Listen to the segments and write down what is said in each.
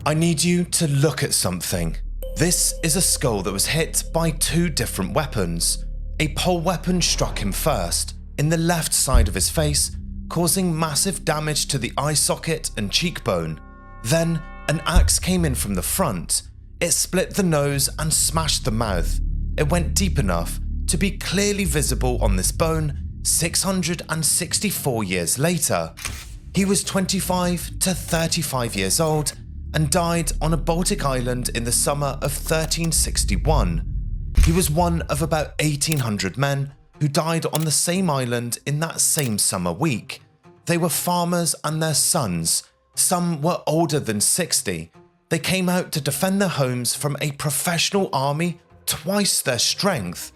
I need you to look at something. This is a skull that was hit by two different weapons. A pole weapon struck him first, in the left side of his face, causing massive damage to the eye socket and cheekbone. Then, an axe came in from the front. It split the nose and smashed the mouth. It went deep enough to be clearly visible on this bone 664 years later. He was 25 to 35 years old and died on a Baltic island in the summer of 1361. He was one of about 1,800 men who died on the same island in that same summer week. They were farmers and their sons. Some were older than 60. They came out to defend their homes from a professional army twice their strength.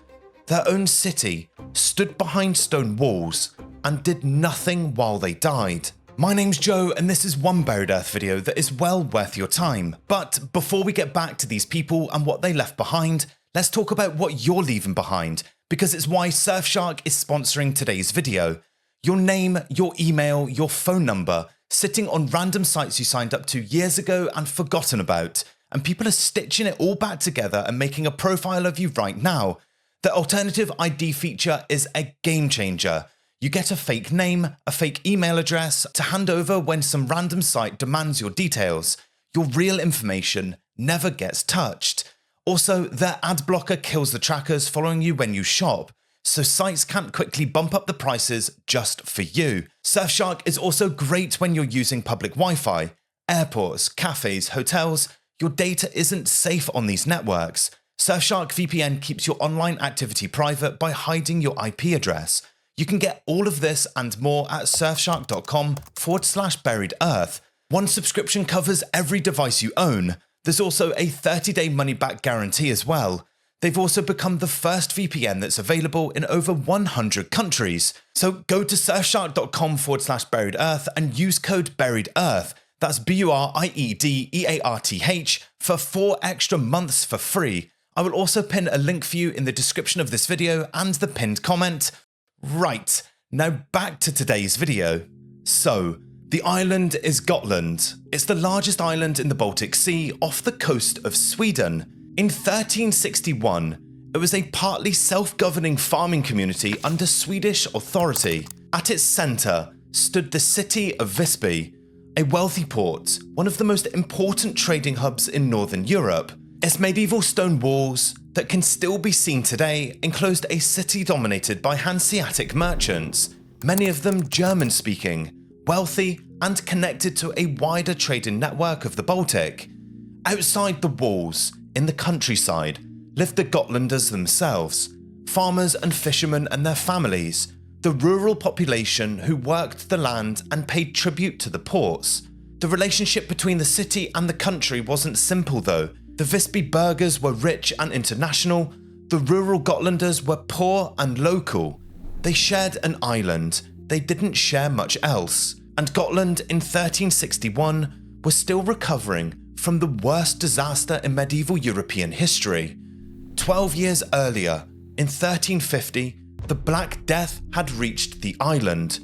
Their own city stood behind stone walls and did nothing while they died. My name's Joe and this is one Buried Earth video that is well worth your time. But before we get back to these people and what they left behind, let's talk about what you're leaving behind, because it's why Surfshark is sponsoring today's video. Your name, your email, your phone number, sitting on random sites you signed up to years ago and forgotten about, and people are stitching it all back together and making a profile of you right now. The alternative ID feature is a game changer. You get a fake name, a fake email address to hand over when some random site demands your details. Your real information never gets touched. Also, their ad blocker kills the trackers following you when you shop, so sites can't quickly bump up the prices just for you. Surfshark is also great when you're using public Wi-Fi. Airports, cafes, hotels, your data isn't safe on these networks. Surfshark VPN keeps your online activity private by hiding your IP address. You can get all of this and more at surfshark.com/buried earth. One subscription covers every device you own. There's also a 30-day money-back guarantee as well. They've also become the first VPN that's available in over 100 countries. So go to surfshark.com/buried earth and use code buried earth. That's BURIEDEARTH for 4 extra months for free. I will also pin a link for you in the description of this video and the pinned comment. Right, now back to today's video. So, the island is Gotland. It's the largest island in the Baltic Sea off the coast of Sweden. In 1361, it was a partly self-governing farming community under Swedish authority. At its centre stood the city of Visby, a wealthy port, one of the most important trading hubs in Northern Europe. Its medieval stone walls that can still be seen today enclosed a city dominated by Hanseatic merchants, many of them German-speaking, wealthy and connected to a wider trading network of the Baltic. Outside the walls, in the countryside, lived the Gotlanders themselves, farmers and fishermen and their families, the rural population who worked the land and paid tribute to the ports. The relationship between the city and the country wasn't simple though. The Visby burghers were rich and international, the rural Gotlanders were poor and local. They shared an island, they didn't share much else, and Gotland in 1361 was still recovering from the worst disaster in medieval European history. 12 years earlier, in 1350, the Black Death had reached the island.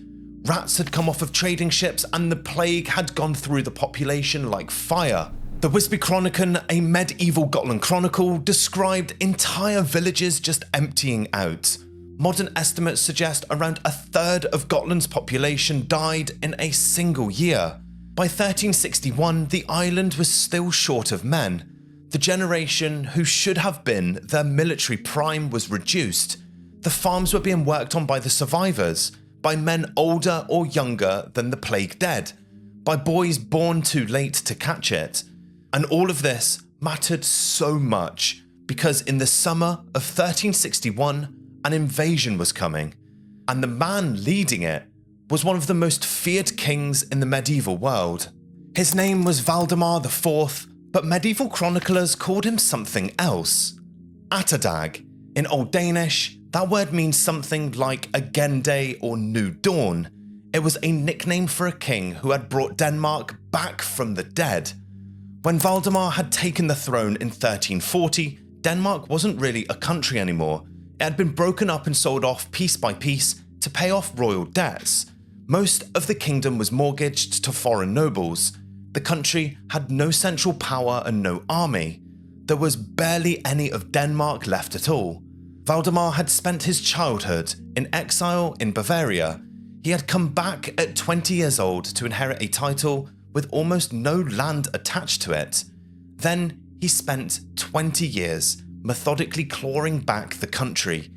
Rats had come off of trading ships and the plague had gone through the population like fire. The Visby Chronicon, a medieval Gotland chronicle, described entire villages just emptying out. Modern estimates suggest around a third of Gotland's population died in a single year. By 1361, the island was still short of men. The generation who should have been their military prime was reduced. The farms were being worked on by the survivors, by men older or younger than the plague dead, by boys born too late to catch it. And all of this mattered so much because in the summer of 1361, an invasion was coming, and the man leading it was one of the most feared kings in the medieval world. His name was Valdemar IV, but medieval chroniclers called him something else. Atterdag. In Old Danish, that word means something like again day or new dawn. It was a nickname for a king who had brought Denmark back from the dead. When Valdemar had taken the throne in 1340, Denmark wasn't really a country anymore. It had been broken up and sold off piece by piece to pay off royal debts. Most of the kingdom was mortgaged to foreign nobles. The country had no central power and no army. There was barely any of Denmark left at all. Valdemar had spent his childhood in exile in Bavaria. He had come back at 20 years old to inherit a title with almost no land attached to it. Then he spent 20 years methodically clawing back the country.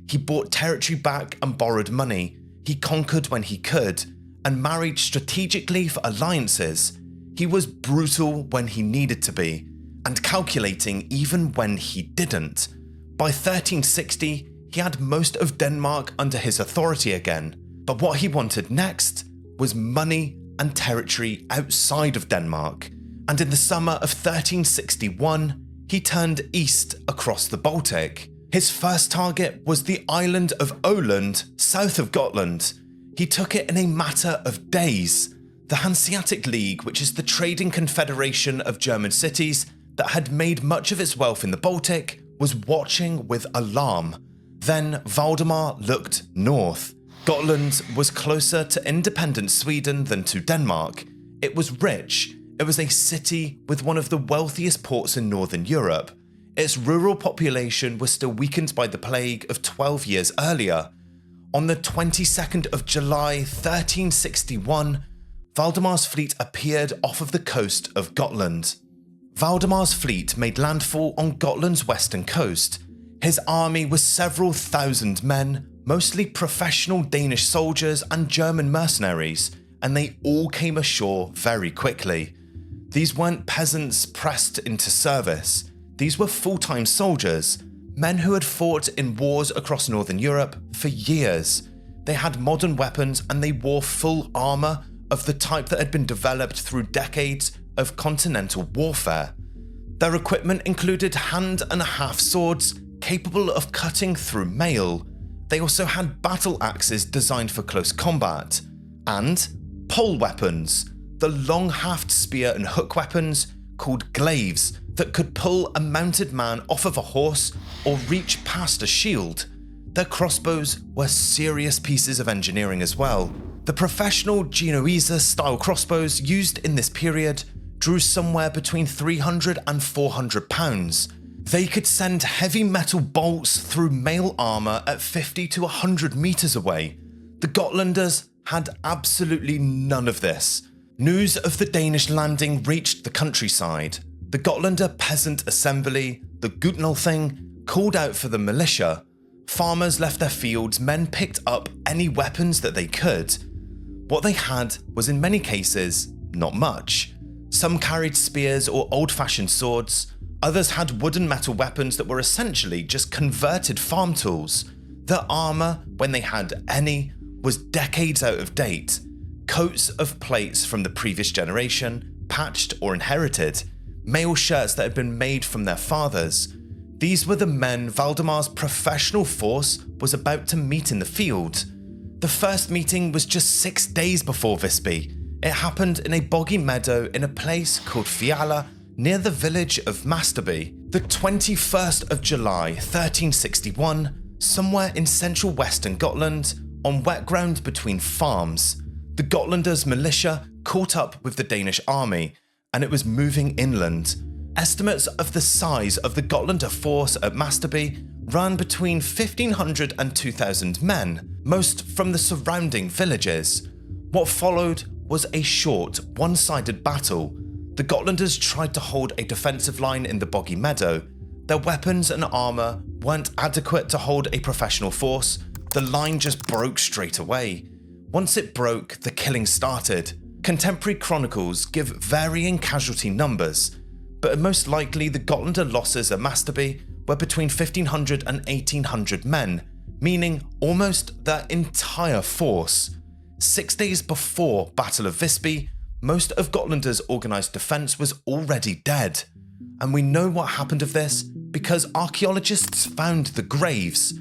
He bought territory back and borrowed money. He conquered when he could and married strategically for alliances. He was brutal when he needed to be and calculating even when he didn't. By 1360, he had most of Denmark under his authority again, but what he wanted next was money and territory outside of Denmark. And in the summer of 1361, he turned east across the Baltic. His first target was the island of Åland, south of Gotland. He took it in a matter of days. The Hanseatic League, which is the trading confederation of German cities that had made much of its wealth in the Baltic, was watching with alarm. Then Valdemar looked north. Gotland was closer to independent Sweden than to Denmark. It was rich. It was a city with one of the wealthiest ports in Northern Europe. Its rural population was still weakened by the plague of 12 years earlier. On the 22nd of July 1361, Valdemar's fleet appeared off of the coast of Gotland. Valdemar's fleet made landfall on Gotland's western coast. His army was several thousand men, mostly professional Danish soldiers and German mercenaries, and they all came ashore very quickly. These weren't peasants pressed into service. These were full-time soldiers, men who had fought in wars across Northern Europe for years. They had modern weapons and they wore full armour of the type that had been developed through decades of continental warfare. Their equipment included hand and a half swords capable of cutting through mail. They also had battle axes designed for close combat, and pole weapons, the long haft spear and hook weapons called glaives that could pull a mounted man off of a horse or reach past a shield. Their crossbows were serious pieces of engineering as well. The professional Genoese-style crossbows used in this period drew somewhere between 300 and 400 pounds. They could send heavy metal bolts through mail armour at 50 to 100 metres away. The Gotlanders had absolutely none of this. News of the Danish landing reached the countryside. The Gotlander Peasant Assembly, the Gutnalthing, called out for the militia. Farmers left their fields, men picked up any weapons that they could. What they had was in many cases not much. Some carried spears or old-fashioned swords. Others had wooden metal weapons that were essentially just converted farm tools. Their armour, when they had any, was decades out of date. Coats of plates from the previous generation, patched or inherited. Mail shirts that had been made from their fathers. These were the men Valdemar's professional force was about to meet in the field. The first meeting was just 6 days before Visby. It happened in a boggy meadow in a place called Fiala, near the village of Masterby. The 21st of July 1361, somewhere in central western Gotland, on wet ground between farms. The Gotlanders' militia caught up with the Danish army, and it was moving inland. Estimates of the size of the Gotlander force at Masterby ran between 1,500 and 2,000 men, most from the surrounding villages. What followed was a short, one-sided battle. The Gotlanders tried to hold a defensive line in the boggy meadow. Their weapons and armour weren't adequate to hold a professional force. The line just broke straight away. Once it broke, the killing started. Contemporary chronicles give varying casualty numbers, but most likely the Gotlander losses at Masterby were between 1,500 and 1,800 men, meaning almost their entire force. 6 days before Battle of Visby, most of Gotlander's organised defence was already dead. And we know what happened of this because archaeologists found the graves.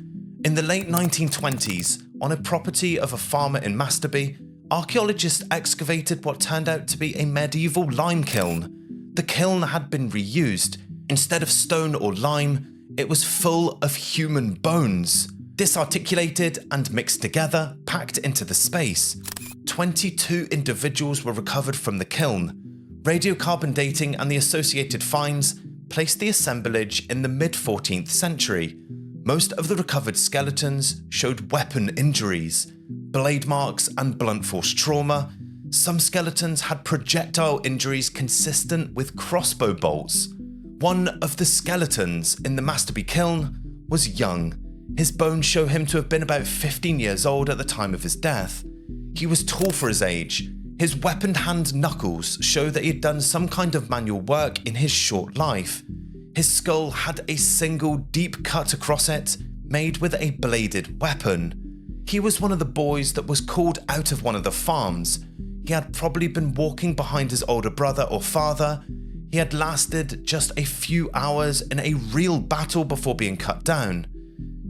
In the late 1920s, on a property of a farmer in Masterby, archaeologists excavated what turned out to be a medieval lime kiln. The kiln had been reused. Instead of stone or lime, it was full of human bones, disarticulated and mixed together, packed into the space. 22 individuals were recovered from the kiln. Radiocarbon dating and the associated finds placed the assemblage in the mid-14th century. Most of the recovered skeletons showed weapon injuries, blade marks and blunt force trauma. Some skeletons had projectile injuries consistent with crossbow bolts. One of the skeletons in the Masterby kiln was young. His bones show him to have been about 15 years old at the time of his death. He was tall for his age. His weaponed hand knuckles show that he had done some kind of manual work in his short life. His skull had a single deep cut across it, made with a bladed weapon. He was one of the boys that was called out of one of the farms. He had probably been walking behind his older brother or father. He had lasted just a few hours in a real battle before being cut down.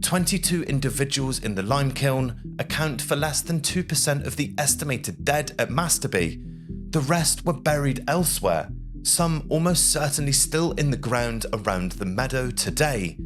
22 individuals in the lime kiln account for less than 2% of the estimated dead at Masterby. The rest were buried elsewhere, some almost certainly still in the ground around the meadow today.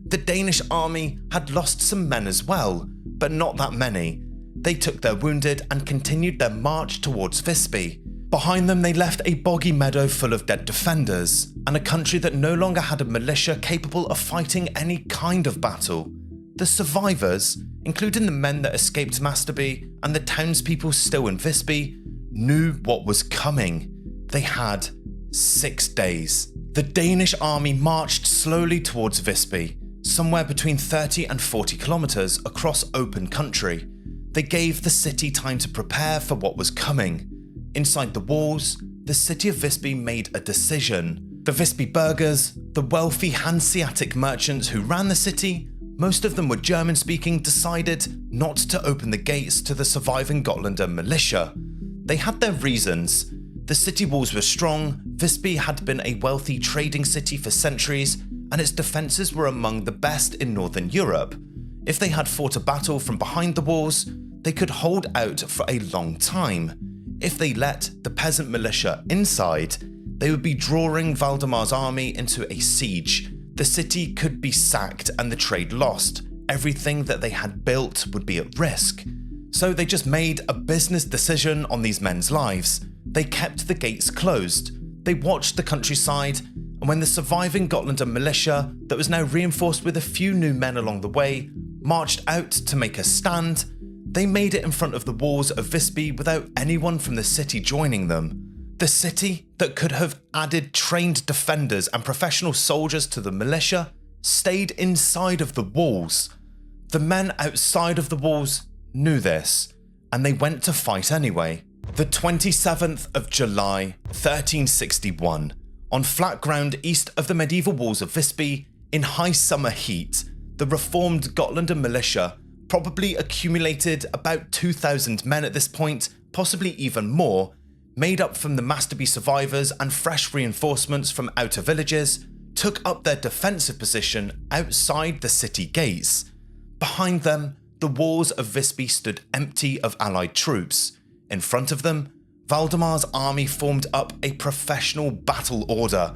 The Danish army had lost some men as well, but not that many. They took their wounded and continued their march towards Visby. Behind them they left a boggy meadow full of dead defenders, and a country that no longer had a militia capable of fighting any kind of battle. The survivors, including the men that escaped Masterby and the townspeople still in Visby, knew what was coming. They had 6 days. The Danish army marched slowly towards Visby, somewhere between 30 and 40 kilometers across open country. They gave the city time to prepare for what was coming. Inside the walls, the city of Visby made a decision. The Visby burghers, the wealthy Hanseatic merchants who ran the city, most of them were German-speaking, decided not to open the gates to the surviving Gotlander militia. They had their reasons. The city walls were strong, Visby had been a wealthy trading city for centuries, and its defences were among the best in Northern Europe. If they had fought a battle from behind the walls, they could hold out for a long time. If they let the peasant militia inside, they would be drawing Valdemar's army into a siege. The city could be sacked and the trade lost. Everything that they had built would be at risk. So they just made a business decision on these men's lives. They kept the gates closed. They watched the countryside, and when the surviving Gotlander militia, that was now reinforced with a few new men along the way, marched out to make a stand, they made it in front of the walls of Visby without anyone from the city joining them. The city that could have added trained defenders and professional soldiers to the militia stayed inside of the walls. The men outside of the walls knew this, and they went to fight anyway. The 27th of July, 1361, on flat ground east of the medieval walls of Visby, in high summer heat, the reformed Gotlander militia probably accumulated about 2,000 men at this point, possibly even more, made up from the Masterby survivors and fresh reinforcements from outer villages, took up their defensive position outside the city gates. Behind them, the walls of Visby stood empty of allied troops. In front of them, Valdemar's army formed up a professional battle order.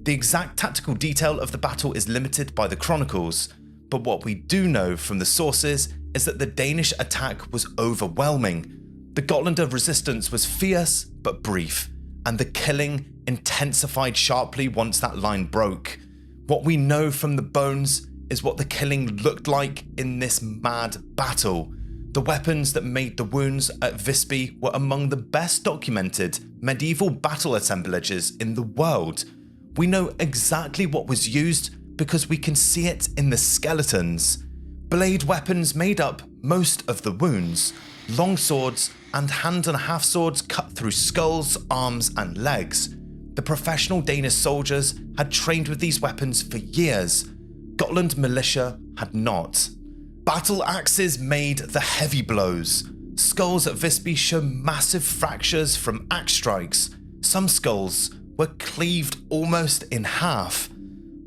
The exact tactical detail of the battle is limited by the chronicles, but what we do know from the sources is that the Danish attack was overwhelming. The Gotlander resistance was fierce but brief, and the killing intensified sharply once that line broke. What we know from the bones is what the killing looked like in this mad battle. The weapons that made the wounds at Visby were among the best documented medieval battle assemblages in the world. We know exactly what was used because we can see it in the skeletons. Blade weapons made up most of the wounds. Long swords and hand and half swords cut through skulls, arms and legs. The professional Danish soldiers had trained with these weapons for years. Gotland militia had not. Battle axes made the heavy blows. Skulls at Visby show massive fractures from axe strikes. Some skulls were cleaved almost in half.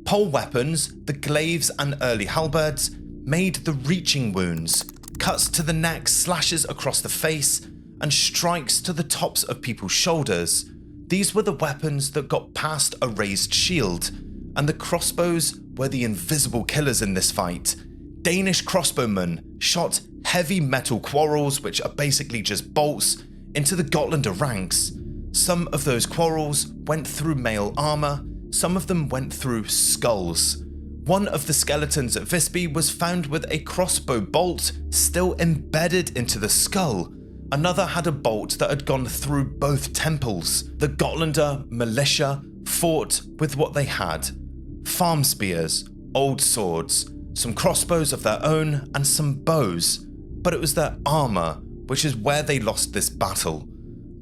Pole weapons, the glaives and early halberds, made the reaching wounds. Cuts to the neck, slashes across the face, and strikes to the tops of people's shoulders. These were the weapons that got past a raised shield, and the crossbows were the invisible killers in this fight. Danish crossbowmen shot heavy metal quarrels, which are basically just bolts, into the Gotlander ranks. Some of those quarrels went through mail armour, some of them went through skulls. One of the skeletons at Visby was found with a crossbow bolt still embedded into the skull. Another had a bolt that had gone through both temples. The Gotlander militia fought with what they had: farm spears, old swords, some crossbows of their own, and some bows. But it was their armour, which is where they lost this battle.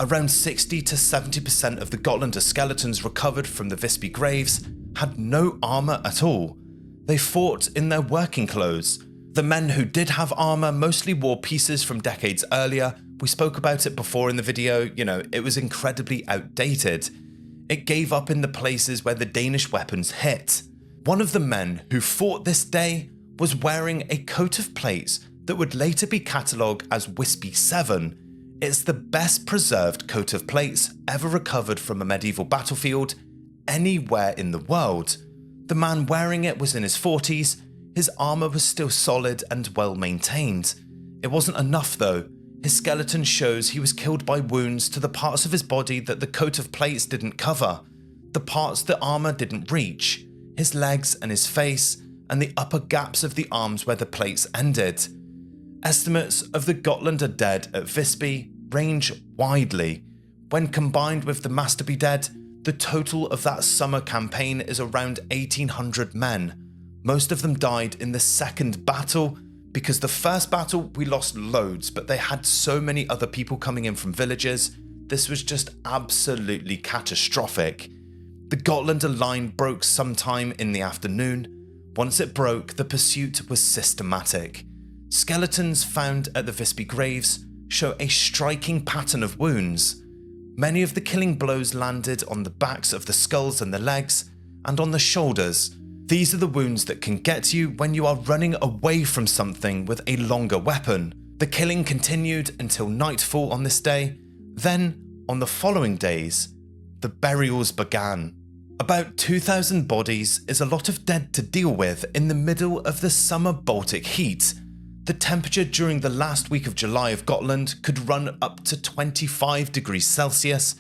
Around 60 to 70% of the Gotlander skeletons recovered from the Visby graves had no armour at all. They fought in their working clothes. The men who did have armour mostly wore pieces from decades earlier. We spoke about it before in the video, it was incredibly outdated. It gave up in the places where the Danish weapons hit. One of the men who fought this day was wearing a coat of plates that would later be catalogued as Visby 7. It's the best preserved coat of plates ever recovered from a medieval battlefield anywhere in the world. The man wearing it was in his 40s, his armour was still solid and well maintained. It wasn't enough though. His skeleton shows he was killed by wounds to the parts of his body that the coat of plates didn't cover, the parts the armour didn't reach, his legs and his face, and the upper gaps of the arms where the plates ended. Estimates of the Gotlander dead at Visby range widely. When combined with the Masterby dead, the total of that summer campaign is around 1,800 men. Most of them died in the second battle, because the first battle we lost loads, but they had so many other people coming in from villages, this was just absolutely catastrophic. The Gotlander line broke sometime in the afternoon. Once it broke, the pursuit was systematic. Skeletons found at the Visby graves show a striking pattern of wounds. Many of the killing blows landed on the backs of the skulls and the legs, and on the shoulders. These are the wounds that can get you when you are running away from something with a longer weapon. The killing continued until nightfall on this day. Then, on the following days, the burials began. About 2,000 bodies is a lot of dead to deal with in the middle of the summer Baltic heat. The temperature during the last week of July of Gotland could run up to 25 degrees Celsius.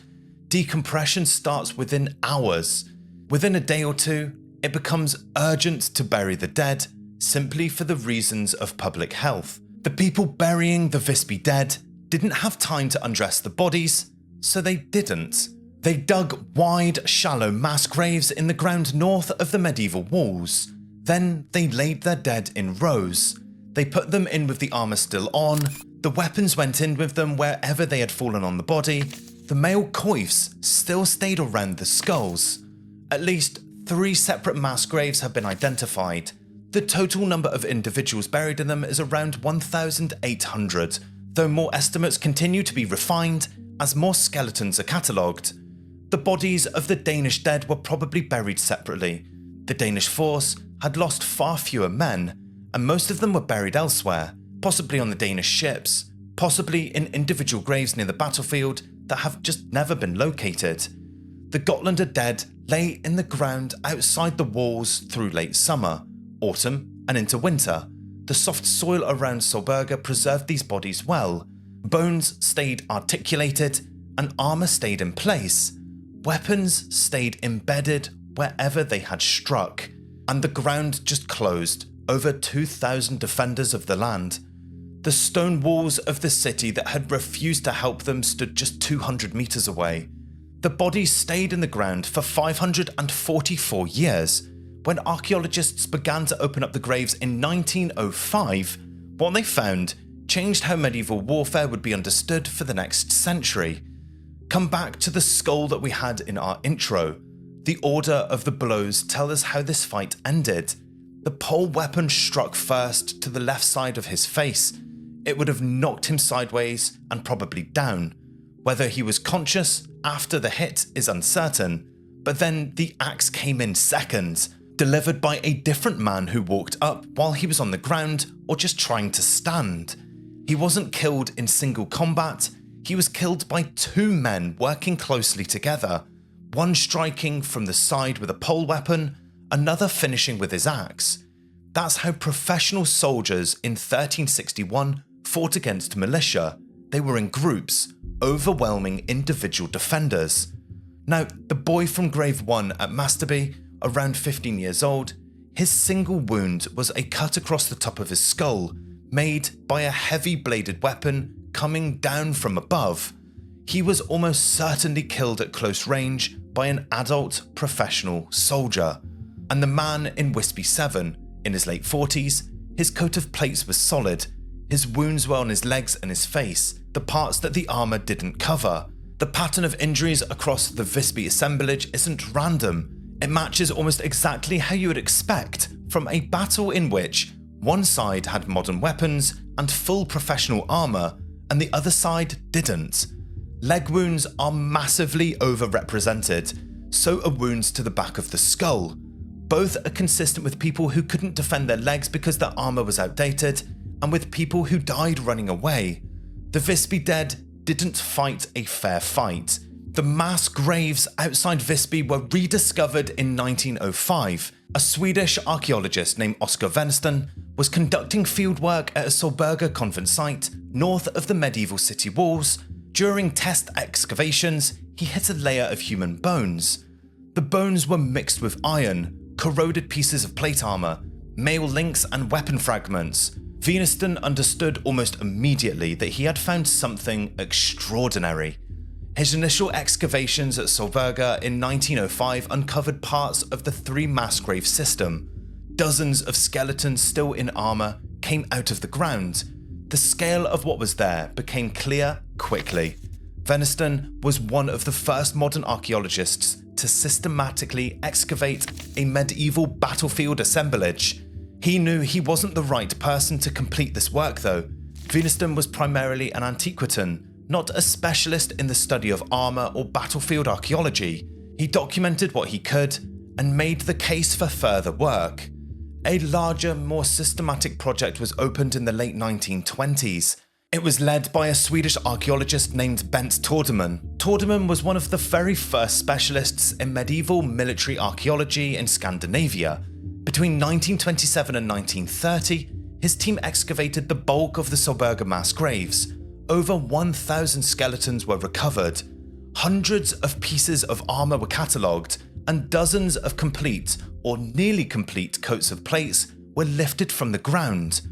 Decompression starts within hours. Within a day or two, it becomes urgent to bury the dead, simply for the reasons of public health. The people burying the Visby dead didn't have time to undress the bodies, so they didn't. They dug wide, shallow mass graves in the ground north of the medieval walls. Then they laid their dead in rows. They put them in with the armour still on, the weapons went in with them wherever they had fallen on the body, the male coifs still stayed around the skulls. At least 3 separate mass graves have been identified. The total number of individuals buried in them is around 1,800, though more estimates continue to be refined as more skeletons are catalogued. The bodies of the Danish dead were probably buried separately. The Danish force had lost far fewer men, and most of them were buried elsewhere, possibly on the Danish ships, possibly in individual graves near the battlefield that have just never been located. The Gotlander dead lay in the ground outside the walls through late summer, autumn, and into winter. The soft soil around Solberga preserved these bodies well. Bones stayed articulated, and armour stayed in place. Weapons stayed embedded wherever they had struck, and the ground just closed over 2,000 defenders of the land. The stone walls of the city that had refused to help them stood just 200 meters away. The bodies stayed in the ground for 544 years. When archaeologists began to open up the graves in 1905, what they found changed how medieval warfare would be understood for the next century. Come back to the skull that we had in our intro. The order of the blows tell us how this fight ended. The pole weapon struck first to the left side of his face. It would have knocked him sideways and probably down. Whether he was conscious after the hit is uncertain, but then the axe came in second, delivered by a different man who walked up while he was on the ground or just trying to stand. He wasn't killed in single combat, he was killed by 2 men working closely together, one striking from the side with a pole weapon, another finishing with his axe. That's how professional soldiers in 1361 fought against militia. they were in groups, overwhelming individual defenders. Now, the boy from Grave 1 at Masterby, around 15 years old, his single wound was a cut across the top of his skull, made by a heavy bladed weapon coming down from above. He was almost certainly killed at close range by an adult professional soldier. And the man in Visby 7, in his late 40s, his coat of plates was solid. His wounds were on his legs and his face, the parts that the armour didn't cover. The pattern of injuries across the Visby assemblage isn't random. It matches almost exactly how you would expect from a battle in which one side had modern weapons and full professional armour, and the other side didn't. Leg wounds are massively overrepresented, so are wounds to the back of the skull. Both are consistent with people who couldn't defend their legs because their armour was outdated, and with people who died running away. The Visby dead didn't fight a fair fight. The mass graves outside Visby were rediscovered in 1905. A Swedish archaeologist named Oscar Wennersten was conducting fieldwork at a Solberga convent site north of the medieval city walls. During test excavations, he hit a layer of human bones. The bones were mixed with iron, corroded pieces of plate armour, mail links and weapon fragments. Wennersten understood almost immediately that he had found something extraordinary. His initial excavations at Solberga in 1905 uncovered parts of the 3 mass grave system. Dozens of skeletons still in armour came out of the ground. The scale of what was there became clear quickly. Wennersten was one of the first modern archaeologists to systematically excavate a medieval battlefield assemblage. He knew he wasn't the right person to complete this work though. Wennersten was primarily an antiquarian, not a specialist in the study of armour or battlefield archaeology. He documented what he could and made the case for further work. A larger, more systematic project was opened in the late 1920s. It was led by a Swedish archaeologist named Bengt Thordeman. Thordeman was one of the very first specialists in medieval military archaeology in Scandinavia. Between 1927 and 1930, his team excavated the bulk of the Solberga mass graves. Over 1,000 skeletons were recovered. Hundreds of pieces of armour were catalogued, and dozens of complete or nearly complete coats of plates were lifted from the ground.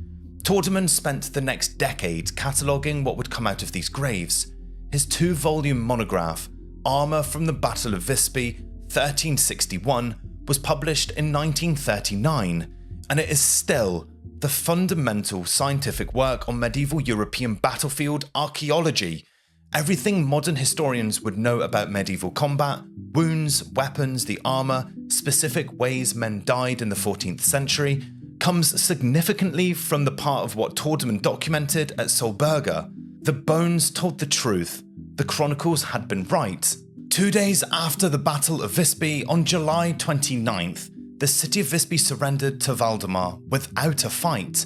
Thordeman spent the next decade cataloguing what would come out of these graves. His 2-volume monograph, Armour from the Battle of Visby, 1361, was published in 1939, and it is still the fundamental scientific work on medieval European battlefield archaeology. Everything modern historians would know about medieval combat, wounds, weapons, the armour, specific ways men died in the 14th century, comes significantly from the part of what Thordeman documented at Solberga. The bones told the truth. The chronicles had been right. 2 days after the Battle of Visby, on July 29th, the city of Visby surrendered to Valdemar without a fight.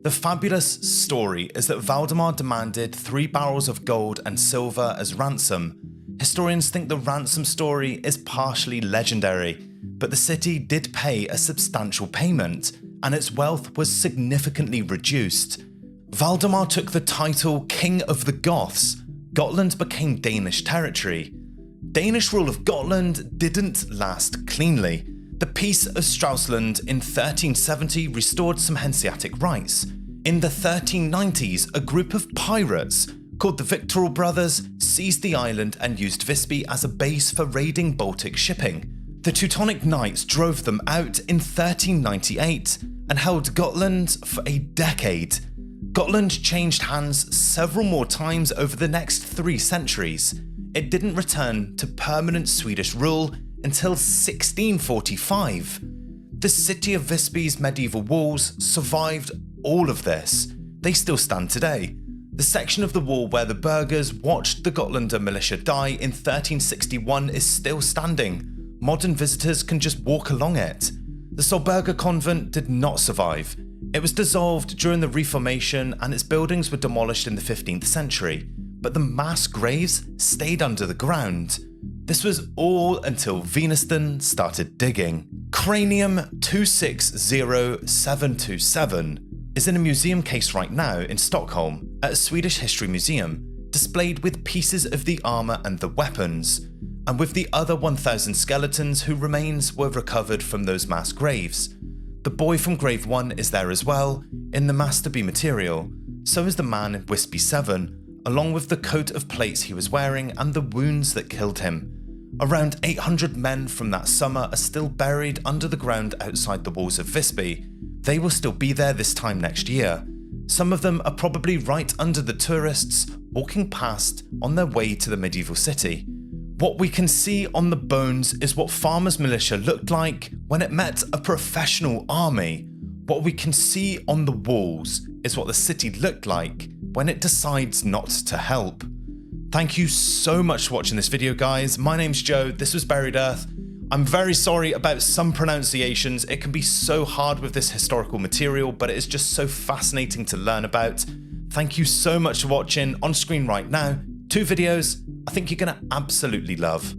The fabulous story is that Valdemar demanded 3 barrels of gold and silver as ransom. Historians think the ransom story is partially legendary, but the city did pay a substantial payment, and its wealth was significantly reduced. Valdemar took the title King of the Goths. Gotland became Danish territory. Danish rule of Gotland didn't last cleanly. The Peace of Stralsund in 1370 restored some Hanseatic rights. In the 1390s, a group of pirates called the Victoral Brothers seized the island and used Visby as a base for raiding Baltic shipping. The Teutonic Knights drove them out in 1398 and held Gotland for a decade. Gotland changed hands several more times over the next 3 centuries. It didn't return to permanent Swedish rule until 1645. The city of Visby's medieval walls survived all of this. They still stand today. The section of the wall where the burghers watched the Gotlander militia die in 1361 is still standing. Modern visitors can just walk along it. The Solberga convent did not survive. It was dissolved during the Reformation and its buildings were demolished in the 15th century, but the mass graves stayed under the ground. This was all until Wennersten started digging. Cranium 260727 is in a museum case right now in Stockholm at a Swedish history museum. displayed with pieces of the armour and the weapons, and with the other 1,000 skeletons whose remains were recovered from those mass graves. The boy from Grave 1 is there as well, in the Master B material, so is the man in Visby 7, along with the coat of plates he was wearing and the wounds that killed him. Around 800 men from that summer are still buried under the ground outside the walls of Visby. They will still be there this time next year. Some of them are probably right under the tourists walking past on their way to the medieval city. What we can see on the bones is what Farmers Militia looked like when it met a professional army. What we can see on the walls is what the city looked like when it decides not to help. Thank you so much for watching this video, guys. My name's Joe, this was Buried Earth. I'm very sorry about some pronunciations. It can be so hard with this historical material, but it is just so fascinating to learn about. Thank you so much for watching. On screen right now, 2 videos I think you're going to absolutely love.